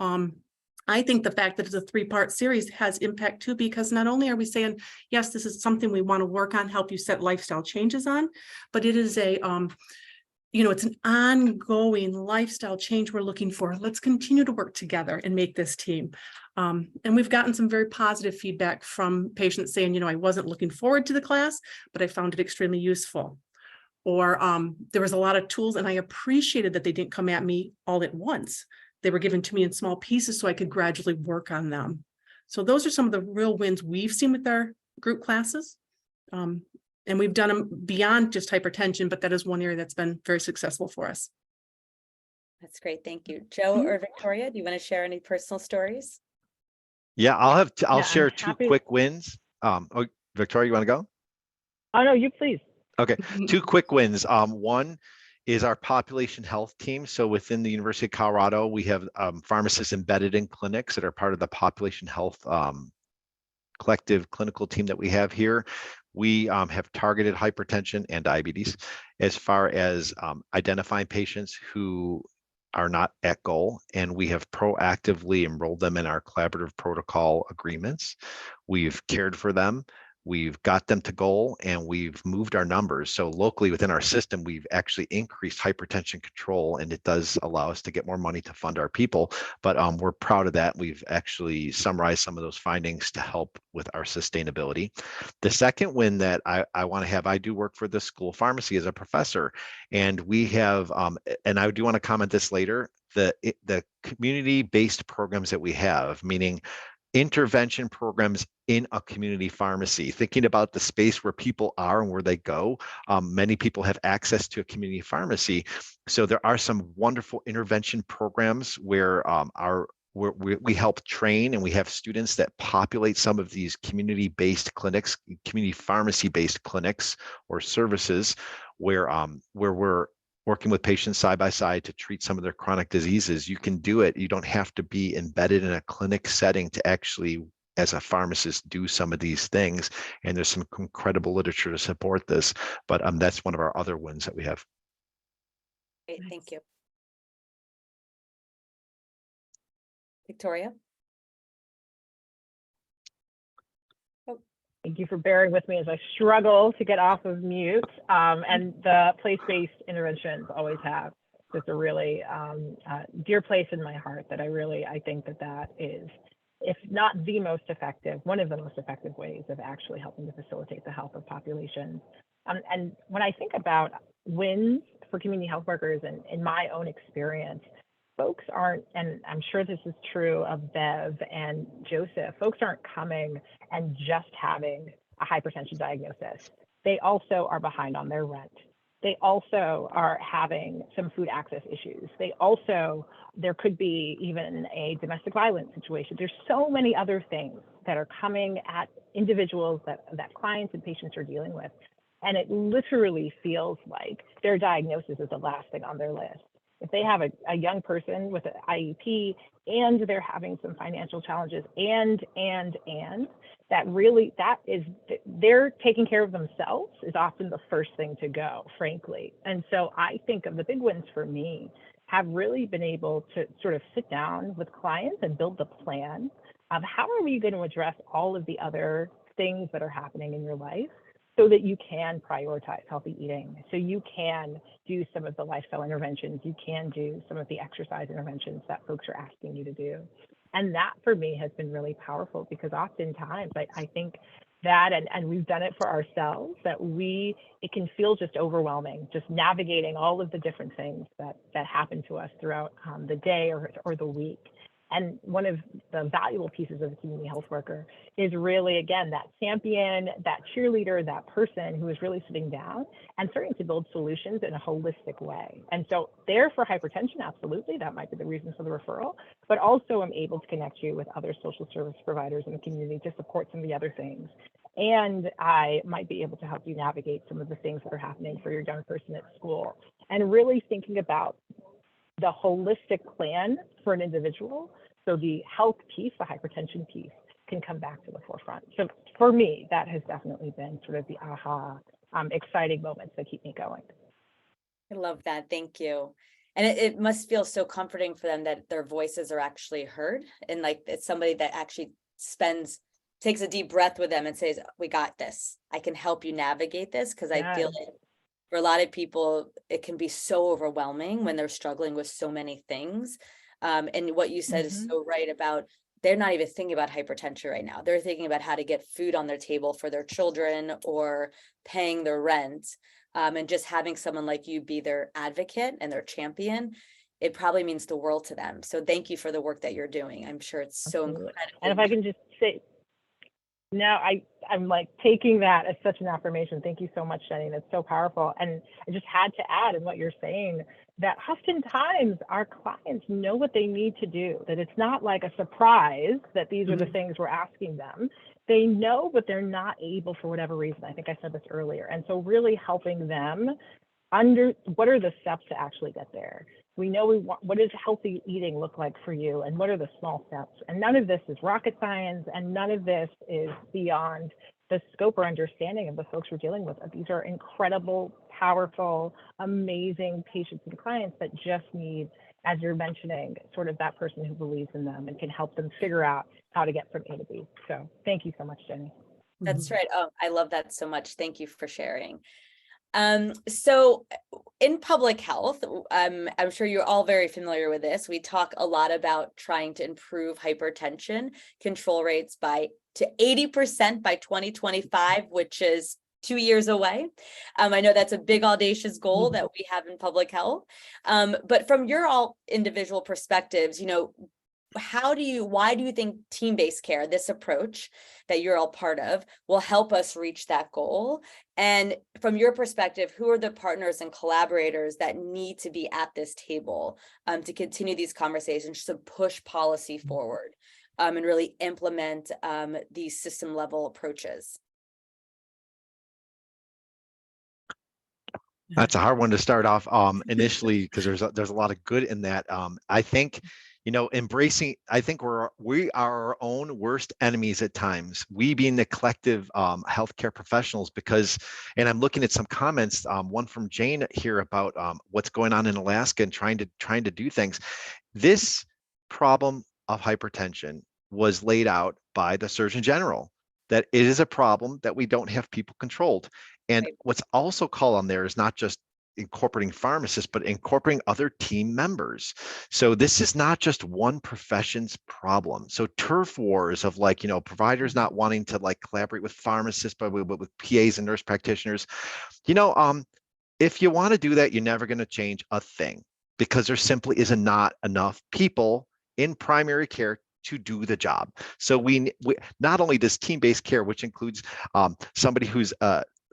I think the fact that it's a 3-part series has impact too, because not only are we saying, yes, this is something we want to work on, help you set lifestyle changes on, but it is a, it's an ongoing lifestyle change we're looking for. Let's continue to work together and make this team. And we've gotten some very positive feedback from patients saying, I wasn't looking forward to the class, but I found it extremely useful. Or there was a lot of tools and I appreciated that they didn't come at me all at once. They were given to me in small pieces so I could gradually work on them. So those are some of the real wins we've seen with our group classes. And we've done them beyond just hypertension, but that is one area that's been very successful for us. That's great. Thank you. Joe or Victoria, do you want to share any personal stories? Yeah, I'll share 2 quick wins. Victoria, you want to go? Oh, no, you please. Okay, 2 quick wins. One is our population health team. So within the University of Colorado, we have pharmacists embedded in clinics that are part of the population health collective clinical team that we have here. We have targeted hypertension and diabetes as far as identifying patients who are not at goal, and we have proactively enrolled them in our collaborative protocol agreements. We've cared for them, we've got them to goal, and we've moved our numbers. So locally within our system, we've actually increased hypertension control, and it does allow us to get more money to fund our people. But we're proud of that. We've actually summarized some of those findings to help with our sustainability. The second win that I want to have, I do work for the School of Pharmacy as a professor, and we have, and I do want to comment this later, the community-based programs that we have, meaning intervention programs in a community pharmacy, thinking about the space where people are and where they go. Many people have access to a community pharmacy. So there are some wonderful intervention programs where we help train, and we have students that populate some of these community-based clinics, community pharmacy-based clinics or services where we're working with patients side by side to treat some of their chronic diseases. You can do it. You don't have to be embedded in a clinic setting to actually, as a pharmacist, do some of these things. And there's some incredible literature to support this, but that's one of our other wins that we have. Great, thank you. Victoria? Thank you for bearing with me as I struggle to get off of mute. And the place-based interventions always have just a really dear place in my heart that I think that is, if not the most effective, one of the most effective ways of actually helping to facilitate the health of populations. And when I think about wins for community health workers, and in my own experience, folks aren't, and I'm sure this is true of Bev and Joseph, folks aren't coming and just having a hypertension diagnosis. They also are behind on their rent. They also are having some food access issues. There could be even a domestic violence situation. There's so many other things that are coming at individuals that clients and patients are dealing with. And it literally feels like their diagnosis is the last thing on their list. If they have a young person with an IEP and they're having some financial challenges and they're taking care of themselves is often the first thing to go, frankly. And so I think of the big wins for me have really been able to sort of sit down with clients and build the plan of how are we going to address all of the other things that are happening in your life so that you can prioritize healthy eating, so you can do some of the lifestyle interventions, you can do some of the exercise interventions that folks are asking you to do. And that for me has been really powerful because oftentimes I think that, and we've done it for ourselves, that it can feel just overwhelming, just navigating all of the different things that happen to us throughout the day or the week. And one of the valuable pieces of a community health worker is really, again, that champion, that cheerleader, that person who is really sitting down and starting to build solutions in a holistic way. And so there for hypertension, absolutely, that might be the reason for the referral, but also I'm able to connect you with other social service providers in the community to support some of the other things. And I might be able to help you navigate some of the things that are happening for your young person at school. And really thinking about the holistic plan for an individual, so the health piece, the hypertension piece, can come back to the forefront. So for me, that has definitely been sort of the aha, exciting moments that keep me going. I love that. Thank you. And it must feel so comforting for them that their voices are actually heard. And like it's somebody that actually takes a deep breath with them and says, we got this. I can help you navigate this. Because I feel like for a lot of people, it can be so overwhelming when they're struggling with so many things. And what you said is so right about they're not even thinking about hypertension right now. They're thinking about how to get food on their table for their children or paying their rent. And just having someone like you be their advocate and their champion, it probably means the world to them. So thank you for the work that you're doing. I'm sure it's so incredible. And if I can just say, now I'm like taking that as such an affirmation. Thank you so much, Jenny. That's so powerful. And I just had to add in what you're saying that oftentimes our clients know what they need to do, that it's not like a surprise that these are the things we're asking them. They know, but they're not able for whatever reason. I think I said this earlier. And so really helping them what are the steps to actually get there? We know what does healthy eating look like for you, and what are the small steps? And none of this is rocket science, and none of this is beyond the scope or understanding of the folks we're dealing with. These are incredible, powerful, amazing patients and clients that just need, as you're mentioning, sort of that person who believes in them and can help them figure out how to get from A to B. So thank you so much, Jenny. That's right. Oh, I love that so much. Thank you for sharing. So in public health, I'm sure you're all very familiar with this. We talk a lot about trying to improve hypertension control rates to 80% by 2025, which is 2 years away. I know that's a big audacious goal that we have in public health. But from your all individual perspectives, why do you think team-based care, this approach that you're all part of, will help us reach that goal? And from your perspective, who are the partners and collaborators that need to be at this table to continue these conversations, to push policy forward and really implement these system level approaches? That's a hard one to start off initially, because there's a lot of good in that. I think, I think we are our own worst enemies at times, we being the collective healthcare professionals, because, and I'm looking at some comments, one from Jane here about what's going on in Alaska and trying to do things. This problem of hypertension was laid out by the Surgeon General, that it is a problem that we don't have people controlled. And what's also called on there is not just incorporating pharmacists, but incorporating other team members. So this is not just one profession's problem. So turf wars of providers not wanting to collaborate with pharmacists, but with PAs and nurse practitioners. If you want to do that, you're never going to change a thing, because there simply is not enough people in primary care to do the job. So we not only does team-based care, which includes somebody who's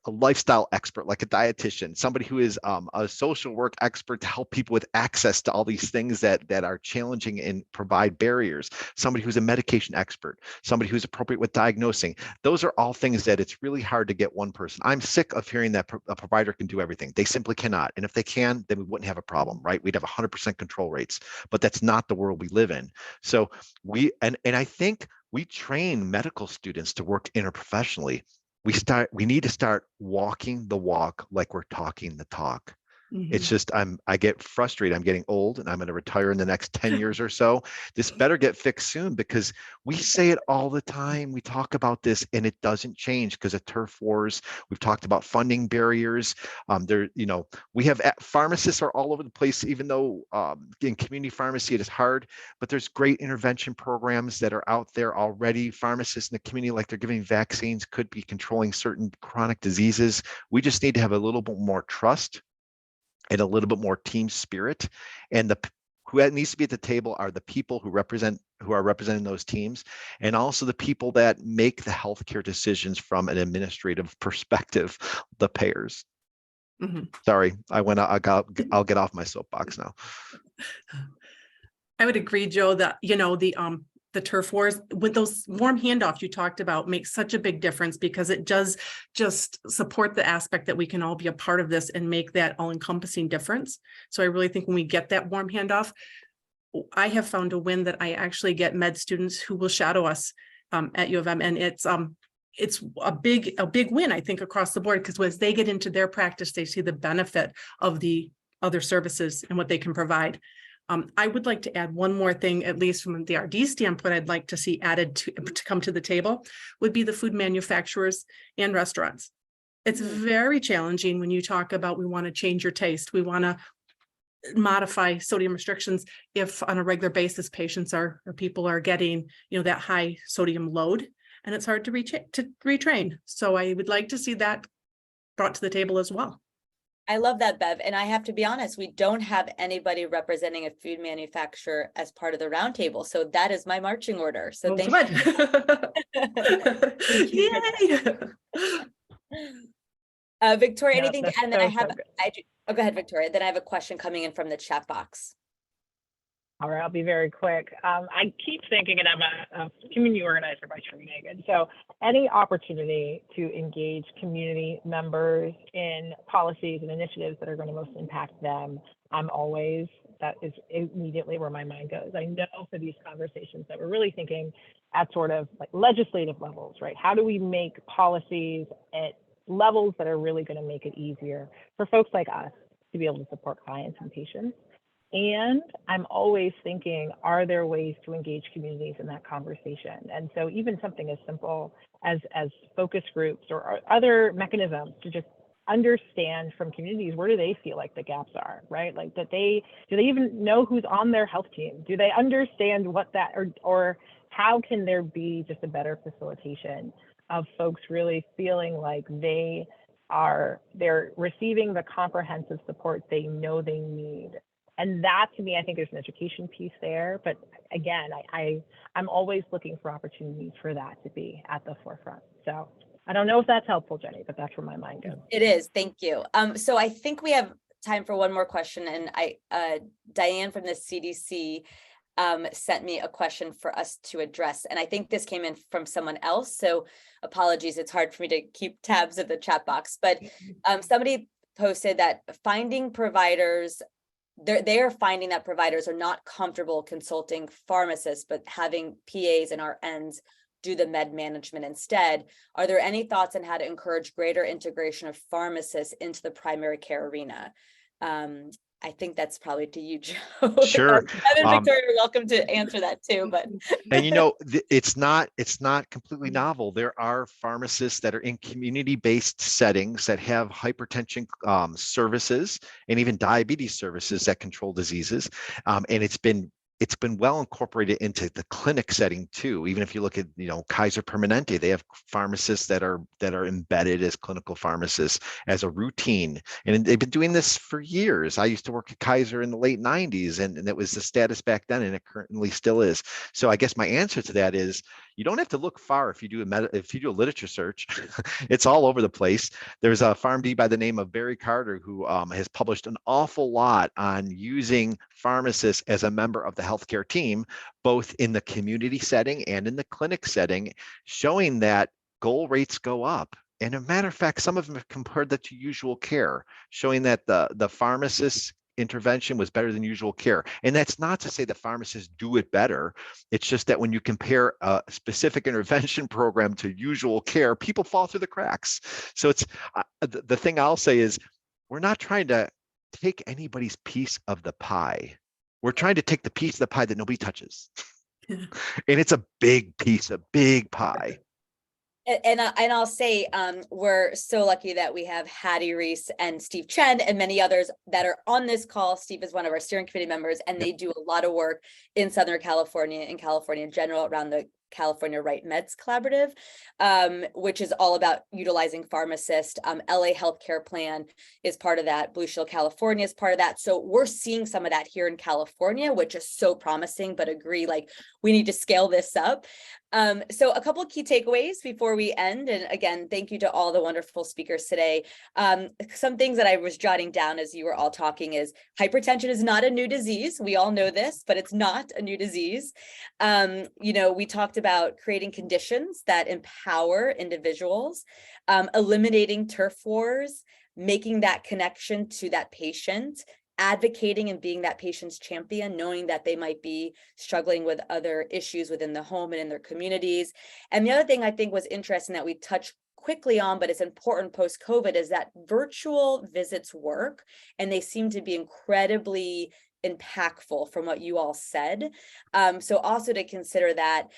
a lifestyle expert, like a dietitian, somebody who is a social work expert to help people with access to all these things that are challenging and provide barriers, somebody who's a medication expert, somebody who's appropriate with diagnosing. Those are all things that it's really hard to get one person. I'm sick of hearing that a provider can do everything. They simply cannot. And if they can, then we wouldn't have a problem, right? We'd have 100% control rates, but that's not the world we live in. So and I think we train medical students to work interprofessionally. We need to start walking the walk like we're talking the talk. It's just I get frustrated. I'm getting old and I'm going to retire in the next 10 years or so. This better get fixed soon, because we say it all the time. We talk about this and it doesn't change because of turf wars. We've talked about funding barriers. We have pharmacists are all over the place, even though in community pharmacy it is hard, but there's great intervention programs that are out there already. Pharmacists in the community, like they're giving vaccines, could be controlling certain chronic diseases. We just need to have a little bit more trust and a little bit more team spirit. And who needs to be at the table are the people who are representing those teams, and also the people that make the healthcare decisions from an administrative perspective, the payers. Sorry, I'll get off my soapbox now. I would agree, Joe, that the turf wars with those warm handoffs you talked about makes such a big difference, because it does just support the aspect that we can all be a part of this and make that all-encompassing difference. So I really think when we get that warm handoff, I have found a win that I actually get med students who will shadow us at U of M, and it's a big win, I think, across the board, because as they get into their practice, they see the benefit of the other services and what they can provide. I would like to add one more thing, at least from the RD standpoint, I'd like to see added to come to the table, would be the food manufacturers and restaurants. It's very challenging when you talk about, we want to change your taste. We want to modify sodium restrictions if on a regular basis patients or people are getting, that high sodium load, and it's hard to retrain. So I would like to see that brought to the table as well. I love that, Bev. And I have to be honest, we don't have anybody representing a food manufacturer as part of the roundtable. So that is my marching order. So thank you. Yay. Victoria, anything to add? And then So go ahead, Victoria. Then I have a question coming in from the chat box. All right, I'll be very quick. I keep thinking, and I'm a community organizer by training, and so any opportunity to engage community members in policies and initiatives that are going to most impact them, that is immediately where my mind goes. I know for these conversations that we're really thinking at sort of like legislative levels, right? How do we make policies at levels that are really going to make it easier for folks like us to be able to support clients and patients? And I'm always thinking, are there ways to engage communities in that conversation? And so even something as simple as focus groups or other mechanisms to just understand from communities, where do they feel like the gaps are, right? Like do they even know who's on their health team? Do they understand what that, or how can there be just a better facilitation of folks really feeling like they're receiving the comprehensive support they know they need? And that, to me, I think there's an education piece there. But again, I'm always looking for opportunities for that to be at the forefront. So I don't know if that's helpful, Jenny, but that's where my mind goes. It is. Thank you. So I think we have time for one more question. And Diane from the CDC sent me a question for us to address. And I think this came in from someone else. So apologies. It's hard for me to keep tabs of the chat box. But somebody posted that finding providers, they are finding that providers are not comfortable consulting pharmacists, but having PAs and RNs do the med management instead. Are there any thoughts on how to encourage greater integration of pharmacists into the primary care arena? I think that's probably to you, Joe. Sure. Evan, Victoria, you're welcome to answer that too. But and it's not completely novel. There are pharmacists that are in community-based settings that have hypertension services and even diabetes services that control diseases, and it's been well incorporated into the clinic setting too. Even if you look at, Kaiser Permanente, they have pharmacists that are embedded as clinical pharmacists as a routine. And they've been doing this for years. I used to work at Kaiser in the late 90s, and it was the status back then, and it currently still is. So I guess my answer to that is, You don't have to look far if you do a literature search. It's all over the place. There's a PharmD by the name of Barry Carter who has published an awful lot on using pharmacists as a member of the healthcare team, both in the community setting and in the clinic setting, showing that goal rates go up. And a matter of fact, some of them have compared that to usual care, showing that the pharmacist's intervention was better than usual care. And that's not to say that pharmacists do it better. It's just that when you compare a specific intervention program to usual care, people fall through the cracks. So it's the thing I'll say is we're not trying to take anybody's piece of the pie. We're trying to take the piece of the pie that nobody touches. And it's a big piece, a big pie. And I'll say we're so lucky that we have Hattie Reese and Steve Chen and many others that are on this call. Steve is one of our steering committee members, and they do a lot of work in Southern California and California in general around the California Right Meds Collaborative, which is all about utilizing pharmacists. LA Healthcare Plan is part of that. Blue Shield California is part of that. So we're seeing some of that here in California, which is so promising, but agree, like, we need to scale this up. So a couple of key takeaways before we end. And again, thank you to all the wonderful speakers today. Some things that I was jotting down as you were all talking is hypertension is not a new disease. We all know this, but it's not a new disease. We talked about creating conditions that empower individuals, eliminating turf wars, making that connection to that patient, advocating and being that patient's champion, knowing that they might be struggling with other issues within the home and in their communities. And the other thing I think was interesting that we touched quickly on, but it's important post-COVID, is that virtual visits work, and they seem to be incredibly impactful from what you all said. So also to consider that.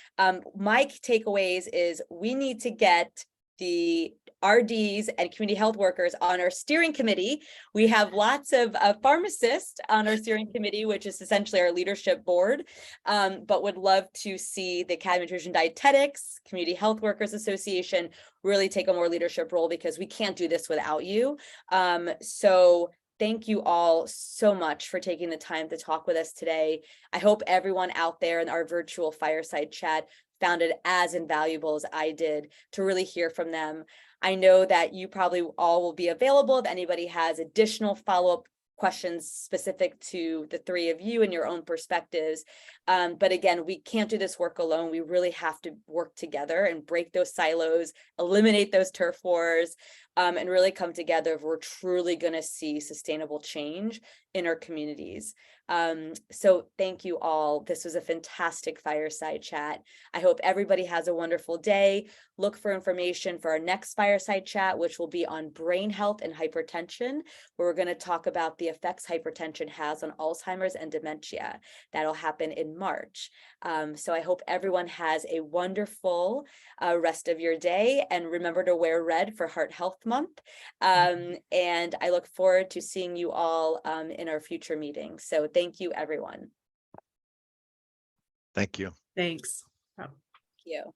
My takeaways is we need to get the RDs and community health workers on our steering committee. We have lots of pharmacists on our steering committee, which is essentially our leadership board, but would love to see the Academy of Nutrition Dietetics, Community Health Workers Association really take a more leadership role, because we can't do this without you. So thank you all so much for taking the time to talk with us today. I hope everyone out there in our virtual fireside chat found it as invaluable as I did to really hear from them. I know that you probably all will be available if anybody has additional follow-up questions specific to the three of you and your own perspectives. But again, we can't do this work alone. We really have to work together and break those silos, eliminate those turf wars, and really come together if we're truly going to see sustainable change in our communities. So thank you all. This was a fantastic fireside chat. I hope everybody has a wonderful day. Look for information for our next fireside chat, which will be on brain health and hypertension, where we're going to talk about the effects hypertension has on Alzheimer's and dementia. That'll happen in March. So I hope everyone has a wonderful rest of your day, and remember to wear red for Heart Health Month. And I look forward to seeing you all in our future meetings. So thank you, everyone. Thank you. Thanks. Thank you.